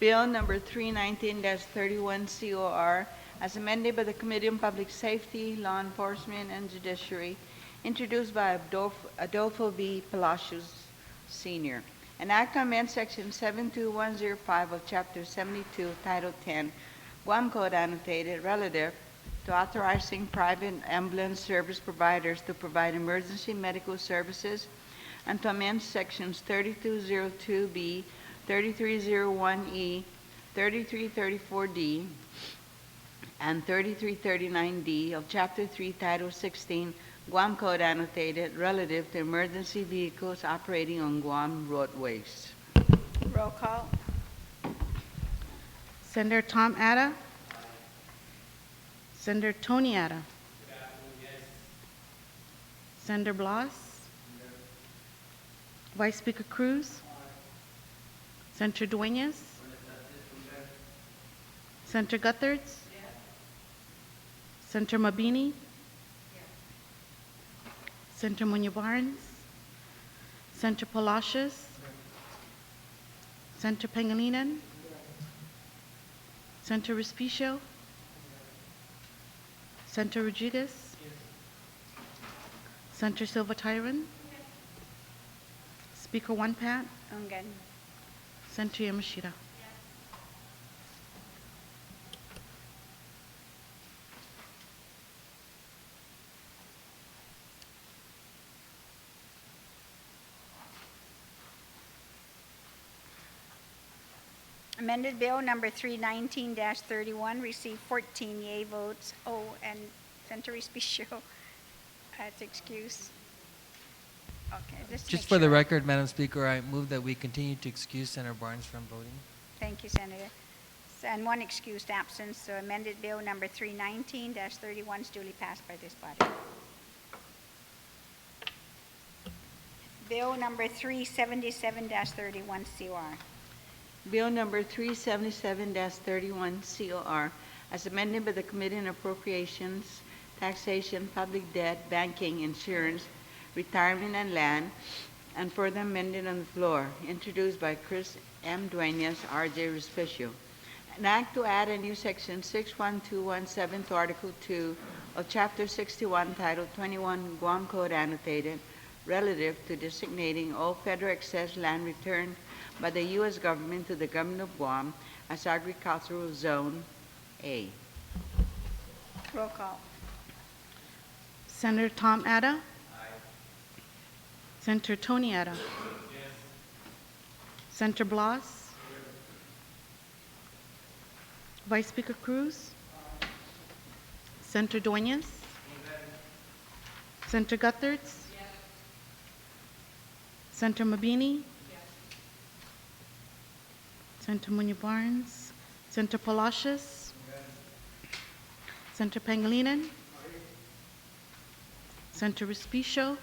Bill number 319-31 COR, as amended by the Committee on Public Safety, Law Enforcement, and Judiciary, introduced by Adolfo V. Palacios Sr. An act to amend Section 72105 of Chapter 72, Title 10, Guam Code annotated relative to authorizing private ambulance service providers to provide emergency medical services, and to amend Sections 3202B, 3301E, 3334D, and 3339D of Chapter 3, Title 16, Guam Code annotated relative to emergency vehicles operating on Guam roadways. Roll call. Senator Tom Atta. Senator Tony Atta. Senator Blas. Vice Speaker Cruz. Senator Dueñas. Senator Gutherts. Senator Mabini. Senator Muñoz-Barnes. Senator Palacios. Senator Pangilinan. Senator Respicio. Senator Rodriguez. Senator Silva Tyron. Speaker One Pat. Ungan. Senator Yamashita. Amended Bill number 319-31 received 14 yea votes. Oh, and Senator Respicio has excuse. Okay, just to Just make for the sure. record, Madam Speaker, I move that we continue to excuse Senator Barnes from voting. Thank you, Senator. And one excused absence, so amended Bill number 319-31 is duly passed by this body. Bill number 377-31 COR. Bill number 377-31 COR, as amended by the Committee on Appropriations, Taxation, Public Debt, Banking, Insurance, Retirement, and Land, and further amended on the floor, introduced by Chris M. Dueñas, R.J. Respicio. An act to add a new section 61217 to Article 2 of Chapter 61, Title 21, Guam Code annotated, relative to designating all federal excess land returned by the U.S. government to the government of Guam as Agricultural Zone A. Roll call. Senator Tom Atta. Senator Tony Atta. Senator Blas. Vice Speaker Cruz. Senator Dueñas. Senator Gutherts. Senator Mabini. Senator Muñoz-Barnes. Senator Palacios. Senator Pangilinan. Senator Respicio.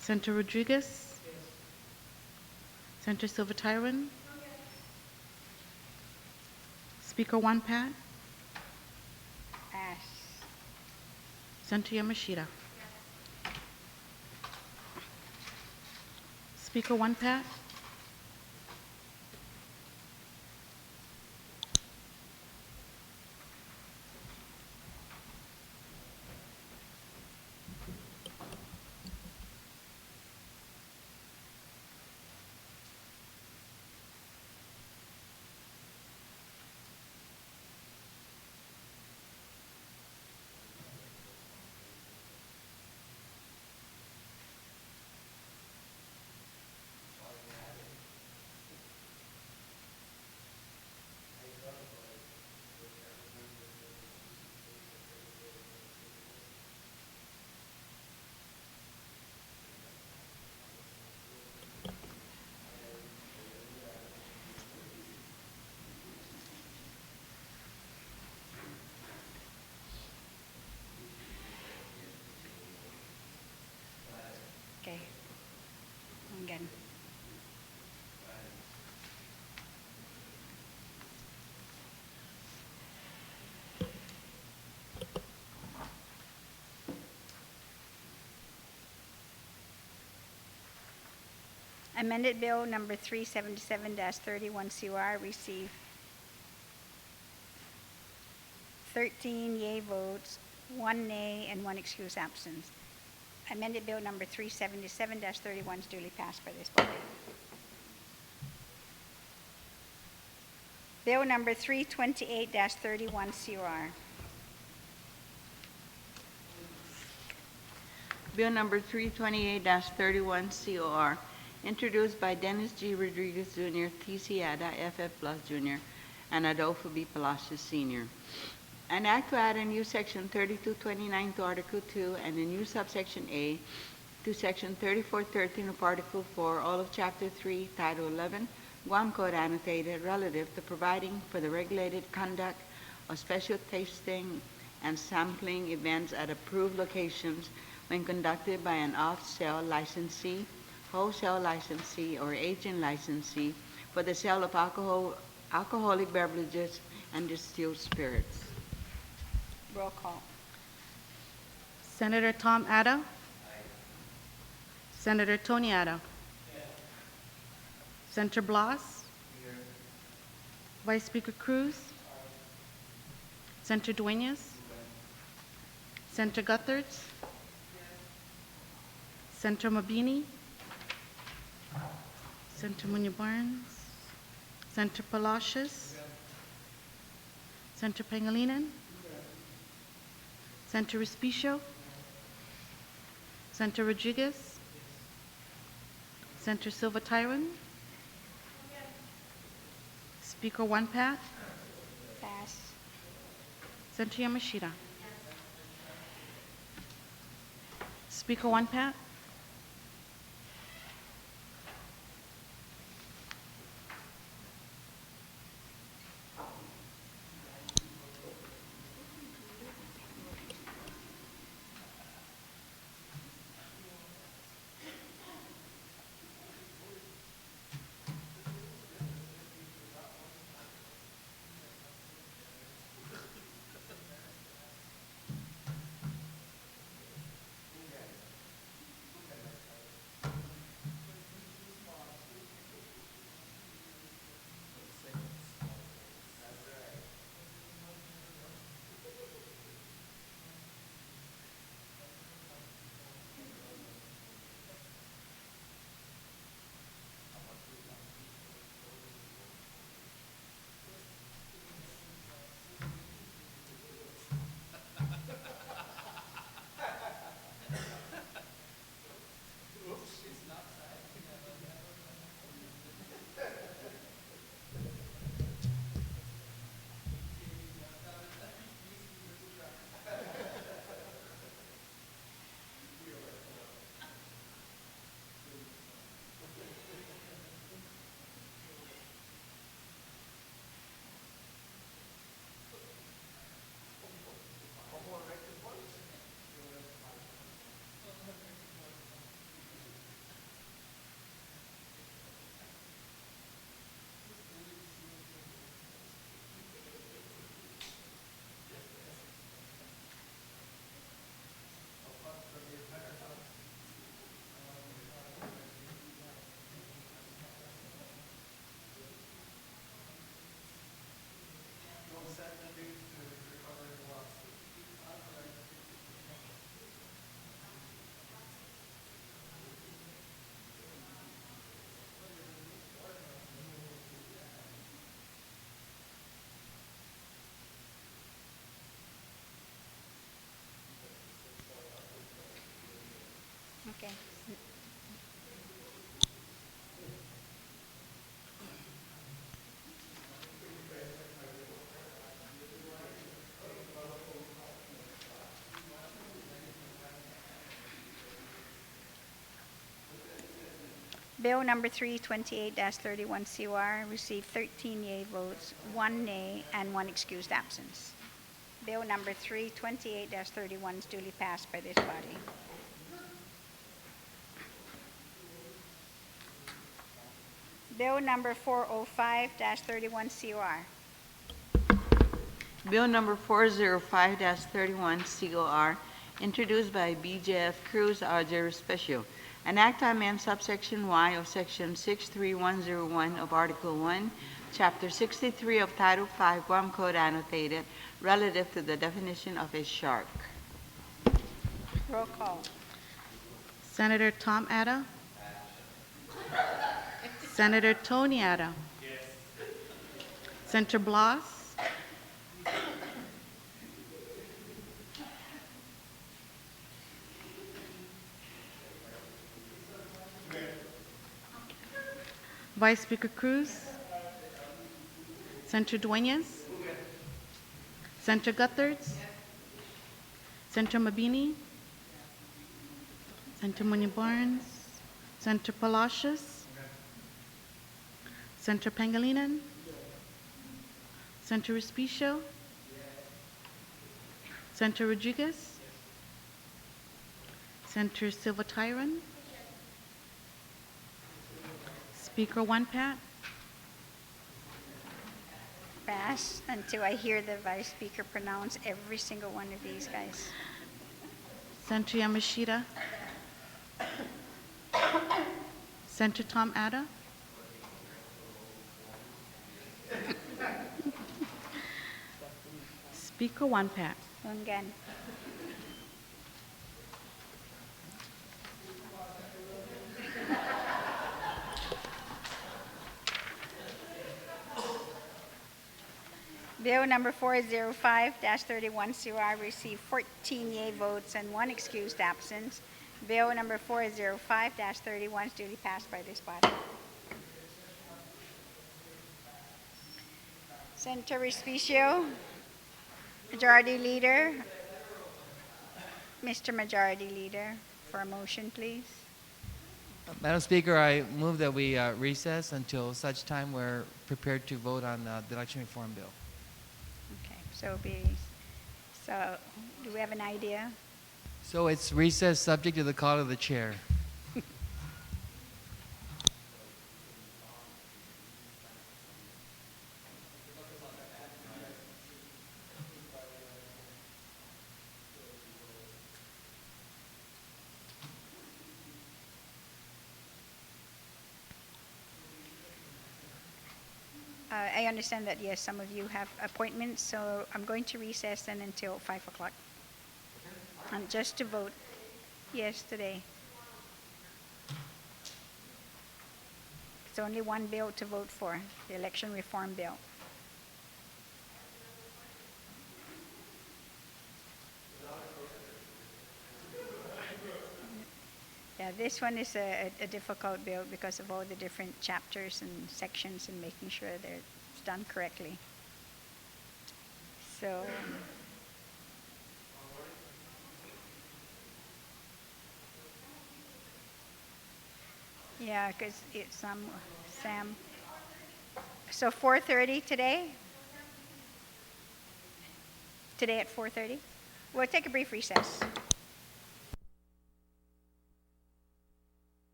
Senator Rodriguez. Senator Silva Tyron. Speaker One Pat. Pass. Senator Yamashita. Speaker One Pat. Amended Bill number 377-31 COR received 13 yea votes, 1 nay, and 1 excused absence. Amended Bill number 377-31 is duly passed by this body. Bill number 328-31 COR. Bill number 328-31 COR, introduced by Dennis G. Rodriguez Jr., T.C. Ada, F.F. Plus Jr., and Adolfo B. Palacios Sr. An act to add a new section 3229 to Article 2 and a new subsection A to section 3413 of Article 4, all of Chapter 3, Title 11, Guam Code annotated relative to providing for the regulated conduct of special tasting and sampling events at approved locations when conducted by an off-sale licensee, wholesale licensee, or agent licensee for the sale of alcoholic beverages and distilled spirits. Roll call. Senator Tom Ada. Senator Tony Ada. Senator Blas. Vice Speaker Cruz. Senator Dueñas. Senator Gutherts. Senator Mabini. Senator Munoz-Barnes. Senator Palacios. Senator Pangilinan. Senator Respicio. Senator Rodriguez. Senator Silva Tyron. Speaker One Pat. Pass. Senator Yamashita. Speaker One Pat. Okay. Bill number 328-31 COR received 13 yea votes, 1 nay, and 1 excused absence. Bill number 328-31 is duly passed by this body. Bill number 405-31 COR. Bill number 405-31 COR, introduced by BJF Cruz, RJ Respicio, An act to amend subsection Y of section 63101 of Article 1, Chapter 63 of Title 5 Guam Code annotated relative to the definition of a shark. Roll call. Senator Tom Adda. Senator Tony Adda. Senator Blas. Vice Speaker Cruz. Senator Dueñas. Senator Gutherds. Senator Mabini. Senator Muñoz Barnes. Senator Palacios. Senator Pangilinan. Senator Respicio. Senator Rodriguez. Senator Silva Tyron. Speaker One Pat. Pass until I hear the Vice Speaker pronounce every single one of these guys. Senator Yamashita. Senator Tom Adda. Speaker One Pat. Lungan. Bill number 405-31 COR received 14 yea votes and 1 excused absence. Bill number 405-31 is duly passed by this body. Senator Respicio, Majority Leader. Mr. Majority Leader, for a motion, please. Madam Speaker, I move that we recess until such time we're prepared to vote on the election reform bill. Okay, so do we have an idea? So it's recess subject to the call of the chair. I understand that, yes, some of you have appointments, so I'm going to recess then until 5 o'clock. And just to vote yes today. It's only one bill to vote for, the election reform bill. Yeah, this one is a difficult bill because of all the different chapters and sections and making sure they're done correctly. So, yeah, because it's Sam. So 4:30 today? Today at 4:30? We'll take a brief recess.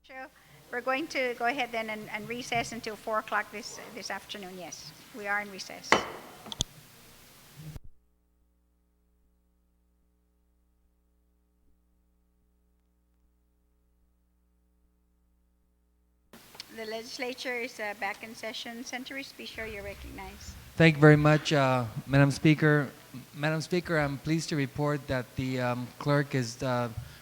Sure. We're going to go ahead then and recess until 4 o'clock this afternoon. Yes, we are in recess. The legislature is back in session. Senator Respicio, you're recognized. Thank you very much, Madam Speaker. Madam Speaker, I'm pleased to report that the clerk has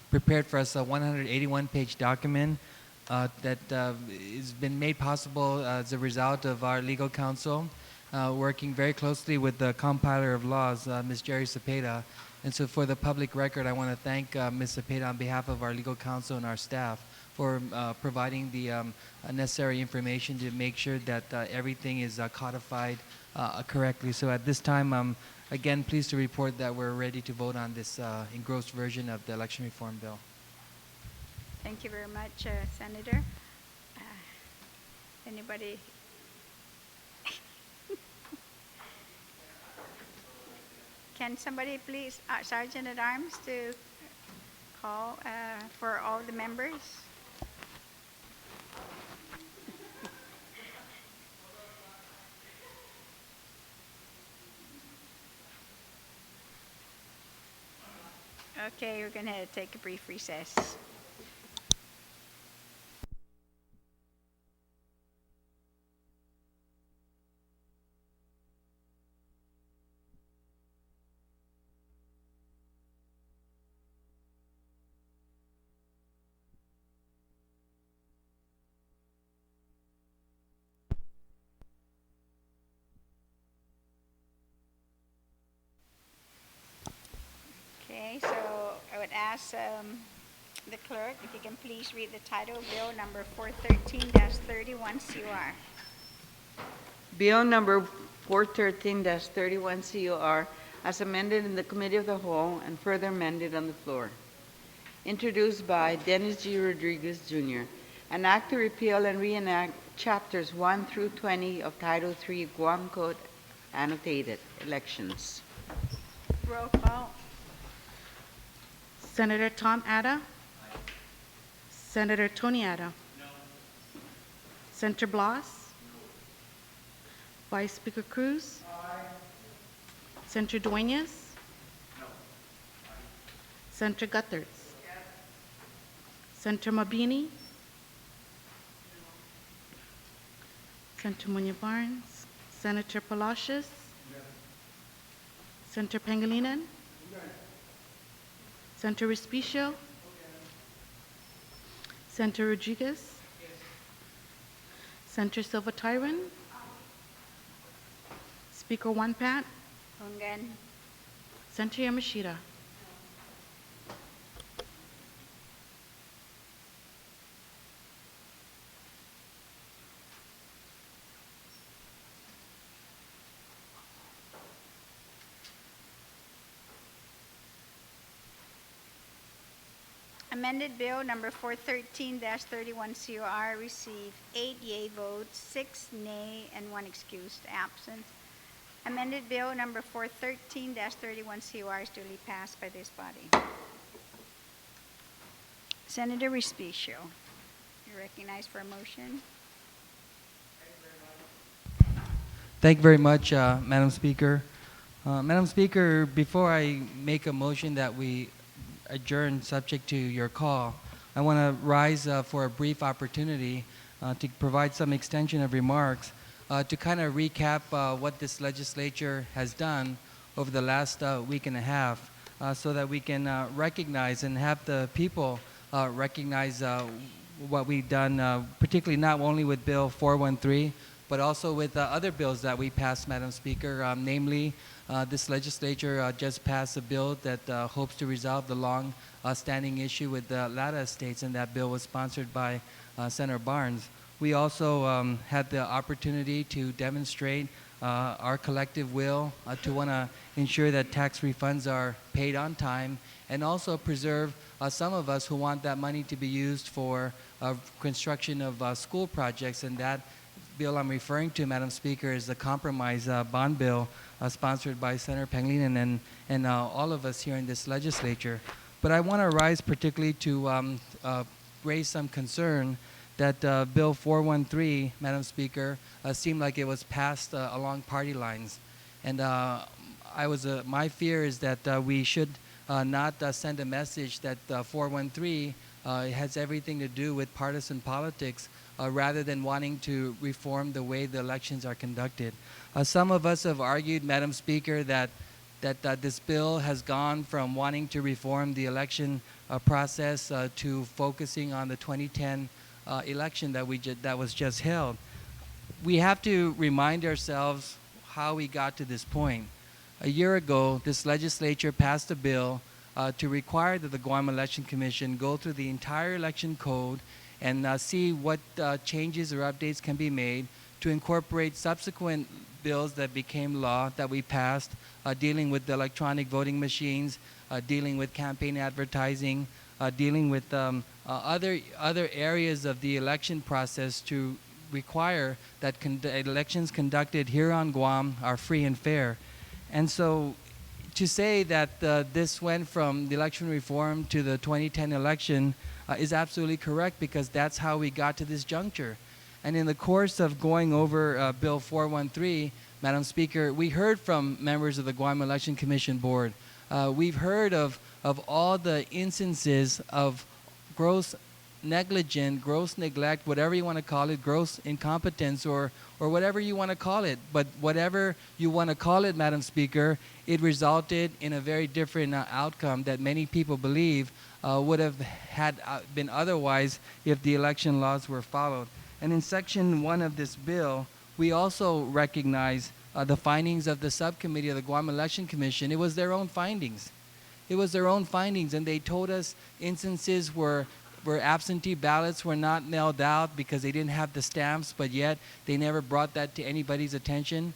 prepared for us a 181-page document that has been made possible as a result of our legal counsel working very closely with the compiler of laws, Ms. Jerry Cepeda. And so for the public record, I want to thank Ms. Cepeda on behalf of our legal counsel and our staff for providing the necessary information to make sure that everything is codified correctly. So at this time, I'm again pleased to report that we're ready to vote on this engrossed version of the election reform bill. Thank you very much, Senator. Anybody? Can somebody please, Sergeant at Arms, to call for all the members? Okay, we're going to take a brief recess. Okay, so I would ask the clerk if you can please read the title of Bill number 413-31 COR. Bill number 413-31 COR as amended in the Committee of the Whole and further amended on the floor. Introduced by Dennis G. Rodriguez, Jr. An act to repeal and reenact chapters 1 through 20 of Title III Guam Code Annotated Elections. Roll call. Senator Tom Atta. Senator Tony Atta. Senator Blas. Vice Speaker Cruz. Senator Duenas. Senator Guthertz. Senator Mabini. Senator Munya Barnes. Senator Palacios. Senator Pangilinan. Senator Respicio. Senator Rodriguez. Senator Silva Tyron. Speaker One Pat. Ungan. Senator Yamashita. Amended Bill number 413-31 COR received 8 yea votes, 6 nay, and 1 excused absence. Amended Bill number 413-31 COR is duly passed by this body. Senator Respicio, you're recognized for a motion. Thank you very much, Madam Speaker. Madam Speaker, before I make a motion that we adjourn subject to your call, I want to rise for a brief opportunity to provide some extension of remarks to kind of recap what this legislature has done over the last week and a half so that we can recognize and have the people recognize what we've done, particularly not only with Bill 413, but also with other bills that we passed, Madam Speaker. Namely, this legislature just passed a bill that hopes to resolve the long-standing issue with the Lada estates, and that bill was sponsored by Senator Barnes. We also had the opportunity to demonstrate our collective will to want to ensure that tax refunds are paid on time, and also preserve some of us who want that money to be used for construction of school projects. And that bill I'm referring to, Madam Speaker, is the compromise bond bill sponsored by Senator Pangilinan and all of us here in this legislature. But I want to rise particularly to raise some concern that Bill 413, Madam Speaker, seemed like it was passed along party lines. And my fear is that we should not send a message that 413 It has everything to do with partisan politics rather than wanting to reform the way the elections are conducted. Some of us have argued, Madam Speaker, that this bill has gone from wanting to reform the election process to focusing on the 2010 election that was just held. We have to remind ourselves how we got to this point. A year ago, this legislature passed a bill to require that the Guam Election Commission go through the entire election code and see what changes or updates can be made to incorporate subsequent bills that became law that we passed, dealing with the electronic voting machines, dealing with campaign advertising, dealing with other areas of the election process to require that elections conducted here on Guam are free and fair. And so to say that this went from the election reform to the 2010 election is absolutely correct, because that's how we got to this juncture. And in the course of going over Bill 413, Madam Speaker, we heard from members of the Guam Election Commission Board. We've heard of all the instances of gross negligence, gross neglect, whatever you want to call it, gross incompetence, or whatever you want to call it. But whatever you want to call it, Madam Speaker, it resulted in a very different outcome that many people believe would have been otherwise if the election laws were followed. And in Section 1 of this bill, we also recognize the findings of the subcommittee of the Guam Election Commission. It was their own findings. It was their own findings, and they told us instances where absentee ballots were not mailed out because they didn't have the stamps, but yet they never brought that to anybody's attention.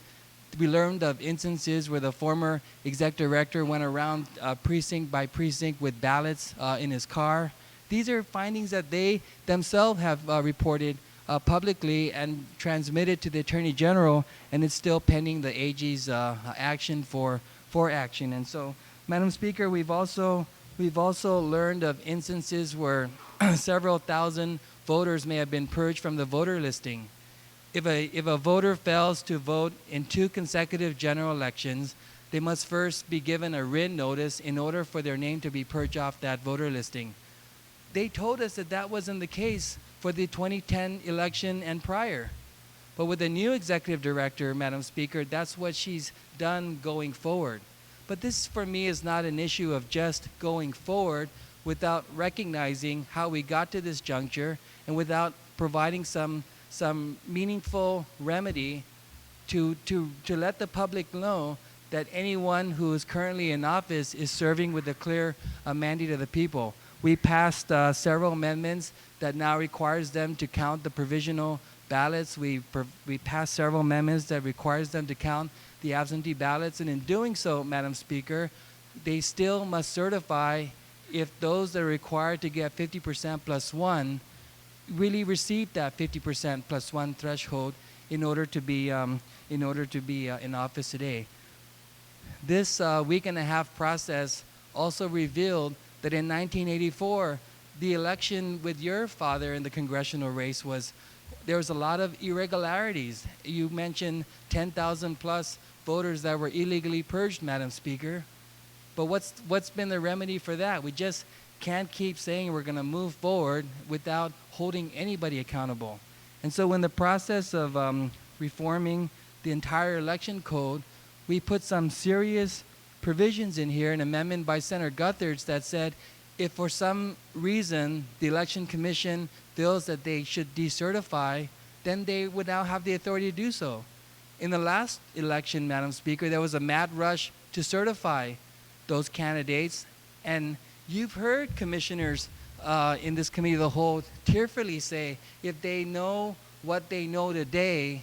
We learned of instances where the former exec director went around precinct by precinct with ballots in his car. These are findings that they themselves have reported publicly and transmitted to the Attorney General, and it's still pending the AG's action for action. And so, Madam Speaker, we've also learned of instances where several thousand voters may have been purged from the voter listing. If a voter fails to vote in 2 consecutive general elections, they must first be given a written notice in order for their name to be purged off that voter listing. They told us that that wasn't the case for the 2010 election and prior. But with the new executive director, Madam Speaker, that's what she's done going forward. But this, for me, is not an issue of just going forward without recognizing how we got to this juncture and without providing some meaningful remedy to let the public know that anyone who is currently in office is serving with a clear mandate of the people. We passed several amendments that now requires them to count the provisional ballots. We passed several amendments that requires them to count the absentee ballots, and in doing so, Madam Speaker, they still must certify if those that are required to get 50% plus 1 really receive that 50% plus 1 threshold in order to be in office today. This week and a half process also revealed that in 1984, the election with your father in the congressional race there was a lot of irregularities. You mentioned 10,000 plus voters that were illegally purged, Madam Speaker. But what's been the remedy for that? We just can't keep saying we're going to move forward without holding anybody accountable. And so in the process of reforming the entire election code, we put some serious provisions in here, an amendment by Senator Gutherts that said if for some reason the Election Commission feels that they should decertify, then they would now have the authority to do so. In the last election, Madam Speaker, there was a mad rush to certify those candidates, and you've heard commissioners in this committee of the whole tearfully say if they know what they know today,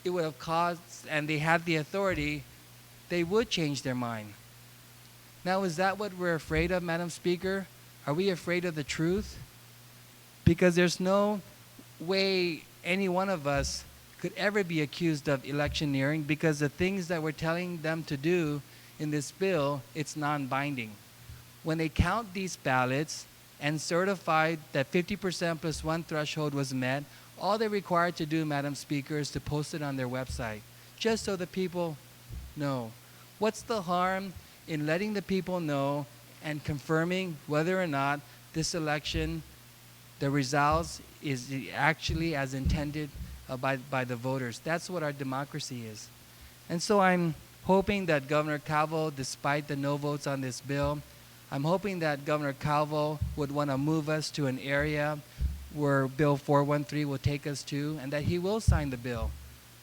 it would have caused, and they had the authority, they would change their mind. Now, is that what we're afraid of, Madam Speaker? Are we afraid of the truth? Because there's no way any one of us could ever be accused of electioneering, because the things that we're telling them to do in this bill, it's non-binding. When they count these ballots and certify that 50% plus 1 threshold was met, all they're required to do, Madam Speaker, is to post it on their website, just so the people know. What's the harm in letting the people know and confirming whether or not this election, the results is actually as intended by the voters. That's what our democracy is. And so I'm hoping that Governor Calvo, despite the no votes on this bill, I'm hoping that Governor Calvo would want to move us to an area where Bill 413 will take us to, and that he will sign the bill.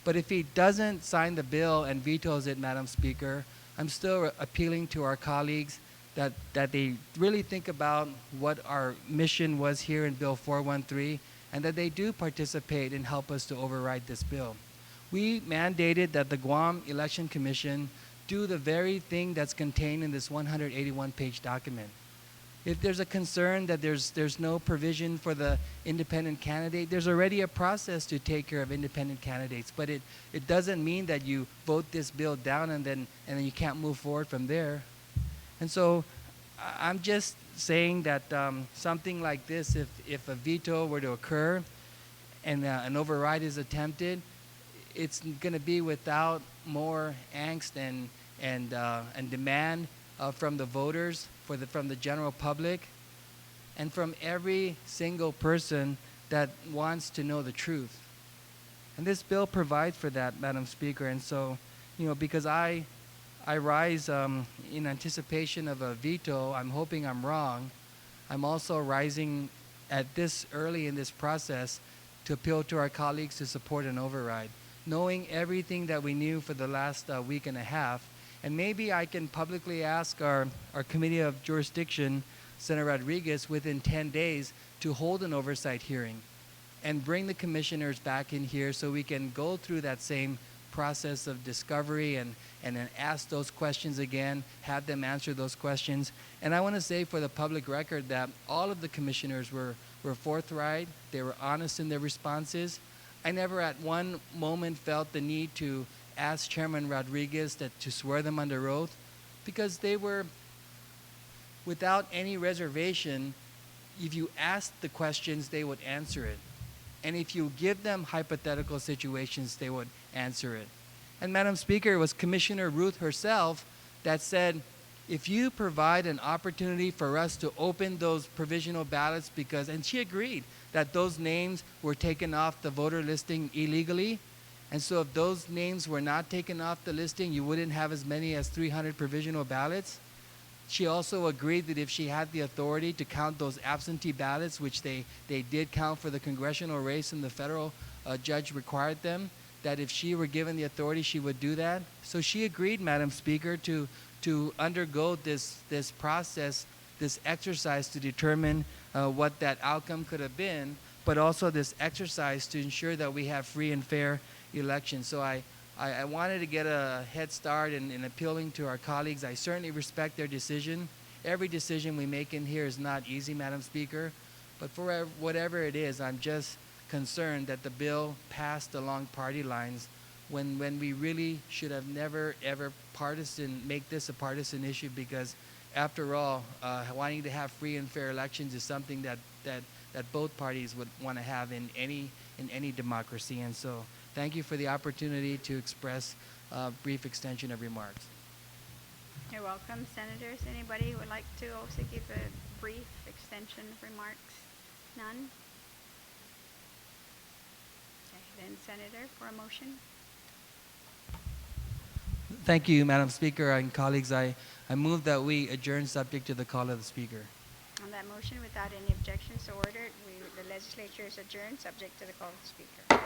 But if he doesn't sign the bill and vetoes it, Madam Speaker, I'm still appealing to our colleagues that they really think about what our mission was here in Bill 413, and that they do participate and help us to override this bill. We mandated that the Guam Election Commission do the very thing that's contained in this 181-page document. If there's a concern that there's no provision for the independent candidate, there's already a process to take care of independent candidates. But it doesn't mean that you vote this bill down and then you can't move forward from there. And so I'm just saying that something like this, if a veto were to occur and an override is attempted, it's going to be without more angst and demand from the voters, from the general public, and from every single person that wants to know the truth. And this bill provides for that, Madam Speaker. And so, because I rise in anticipation of a veto, I'm hoping I'm wrong. I'm also rising at this early in this process to appeal to our colleagues to support an override, knowing everything that we knew for the last week and a half. And maybe I can publicly ask our Committee of Jurisdiction, Senator Rodriguez, within 10 days to hold an oversight hearing and bring the commissioners back in here so we can go through that same process of discovery and then ask those questions again, have them answer those questions. And I want to say for the public record that all of the commissioners were forthright, they were honest in their responses. I never at one moment felt the need to ask Chairman Rodriguez to swear them under oath, because they were, without any reservation, if you asked the questions, they would answer it. And if you give them hypothetical situations, they would answer it. And Madam Speaker, it was Commissioner Ruth herself that said, if you provide an opportunity for us to open those provisional ballots, and she agreed that those names were taken off the voter listing illegally, and so if those names were not taken off the listing, you wouldn't have as many as 300 provisional ballots. She also agreed that if she had the authority to count those absentee ballots, which they did count for the congressional race and the federal judge required them, that if she were given the authority, she would do that. So she agreed, Madam Speaker, to undergo this process, this exercise to determine what that outcome could have been, but also this exercise to ensure that we have free and fair elections. So I wanted to get a head start in appealing to our colleagues. I certainly respect their decision. Every decision we make in here is not easy, Madam Speaker, but for whatever it is, I'm just concerned that the bill passed along party lines when we really should have never, ever make this a partisan issue, because after all, wanting to have free and fair elections is something that both parties would want to have in any democracy. And so thank you for the opportunity to express a brief extension of remarks. You're welcome, Senators. Anybody who would like to also give a brief extension of remarks? None? Okay, then Senator, for a motion. Thank you, Madam Speaker and colleagues. I move that we adjourn subject to the call of the Speaker. On that motion, without any objections, so ordered. The legislature is adjourned, subject to the call of the Speaker.